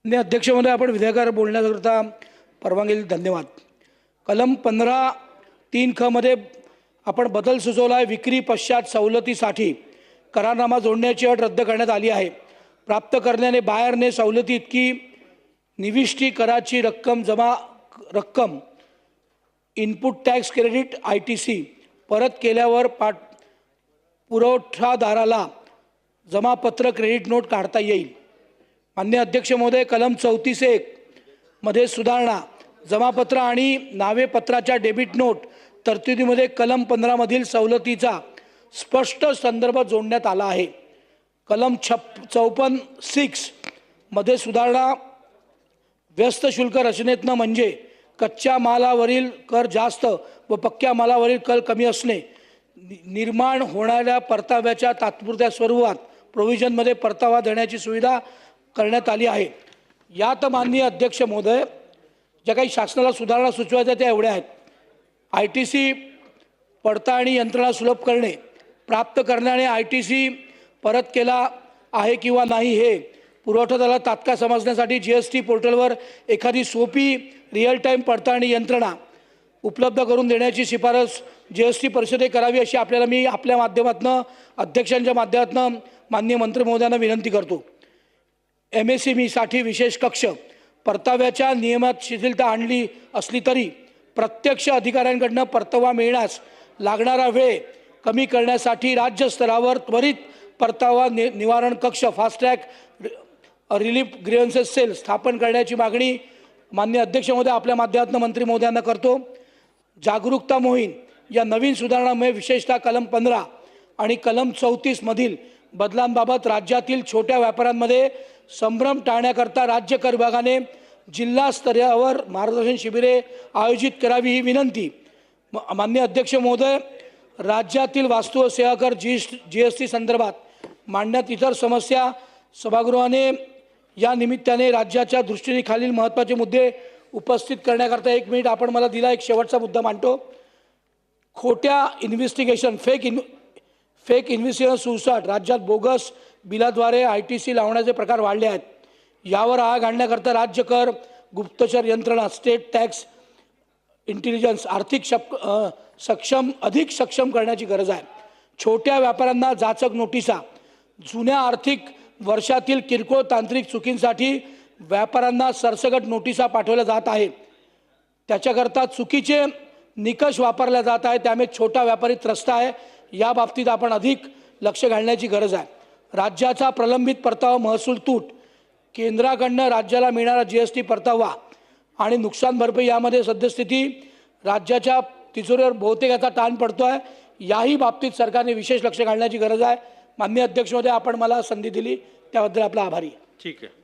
अध्यक्ष महोदय, आपण विधेयकावर बोलण्याकरता परवानगी दिली, धन्यवाद. कलम 15(3) ख मध्ये आपण बदल सुचवला आहे. विक्री पश्चात सवलतीसाठी करारनामा जोडण्याची अट रद्द करण्यात आली आहे. प्राप्त करण्याने बायरने सवलती इतकी निविष्टी कराची रक्कम इनपुट टॅक्स क्रेडिट ITC परत केल्यावर पुरवठादाराला जमापत्र क्रेडिट नोट काढता येईल. माननीय अध्यक्ष महोदय, कलम 34(1) मध्ये सुधारणा. जमापत्र आणि नावेपत्राच्या डेबिट नोट तरतुदीमध्ये कलम 15 मधील सवलतीचा स्पष्ट संदर्भ जोडण्यात आला आहे. कलम 54(6) मध्ये सुधारणा. व्यस्त शुल्क रचनेतनं म्हणजे कच्च्या मालावरील कर जास्त व पक्क्या मालावरील कर कमी असणे. निर्माण होणाऱ्या परताव्याच्या तात्पुरत्या स्वरूपात प्रोव्हिजनमध्ये परतावा देण्याची सुविधा करण्यात आली आहे. यात माननीय अध्यक्ष महोदय, ज्या काही शासनाला सुधारणा सुचवायच्या त्या एवढ्या आहेत. ITC पडताळणी यंत्रणा सुलभ करणे. प्राप्त करण्याने ITC परत केला आहे किंवा नाही हे पुरवठादाराला तात्काळ समजण्यासाठी GST पोर्टलवर एखादी सोपी रिअल टाईम पडताळणी यंत्रणा उपलब्ध करून देण्याची शिफारस GST परिषदेने करावी अशी मी आपल्या माध्यमातून अध्यक्षांच्या माध्यमातून माननीय मंत्री महोदयांना विनंती करतो. MSME साठी विशेष कक्ष. परताव्याच्या नियमात शिथिलता आणली असली तरी प्रत्यक्ष अधिकाऱ्यांकडून परतावा मिळण्यास लागणारा वेळ कमी करण्यासाठी राज्य स्तरावर त्वरित परतावा निवारण कक्ष fast track relief grievances sale स्थापन करण्याची मागणी माननीय अध्यक्ष महोदय आपल्या माध्यमातून मंत्री महोदयांना करतो. जागरूकता मोहीम. या नवीन सुधारणांमुळे विशेषतः कलम 15 आणि कलम 34 मधील बदलांबाबत राज्यातील छोट्या व्यापाऱ्यांमध्ये संभ्रम टाळण्याकरता राज्य कर विभागाने जिल्हा स्तरावर मार्गदर्शन शिबिरे आयोजित करावी ही विनंती. माननीय अध्यक्ष महोदय, राज्यातील वस्तू व सेवा कर GST संदर्भात मांडण्यात इतर समस्या सभागृहाने या निमित्ताने राज्याच्या दृष्टीने खालील महत्त्वाचे मुद्दे उपस्थित करण्याकरता 1 मिनिट आपण मला दिला. एक शेवटचा मुद्दा मांडतो. खोट्या इन्व्हेस्टिगेशन फेक इन्व्हेस्टिगेशन सुसाट. राज्यात बोगस बिलाद्वारे ITC लावण्याचे प्रकार वाढले आहेत. यावर आळा घालण्याकरता राज्य कर गुप्तचर यंत्रणा स्टेट टॅक्स इंटेलिजन्स अधिक सक्षम करण्याची गरज आहे. छोट्या व्यापाऱ्यांना जाचक नोटिसा. जुन्या आर्थिक वर्षातील किरकोळ तांत्रिक चुकींसाठी व्यापाऱ्यांना सरसकट नोटिसा पाठवल्या जात आहेत. त्याच्याकरता चुकीचे निकष वापरले जात आहे, त्यामुळे छोटा व्यापारी त्रस्त आहे. या बाबतीत आपण अधिक लक्ष घालण्याची गरज आहे. राज्याचा प्रलंबित परतावा महसूल तूट. केंद्राकडून राज्याला मिळणारा GST परतावा आणि नुकसान भरपाई यामध्ये सद्यस्थिती राज्याच्या तिजोरीवर बहुतेक याचा ताण पडतो आहे. याही बाबतीत सरकारने विशेष लक्ष घालण्याची गरज आहे. माननीय अध्यक्ष महोदय, आपण मला संधी दिली त्याबद्दल आपला आभारी आहे. ठीक आहे.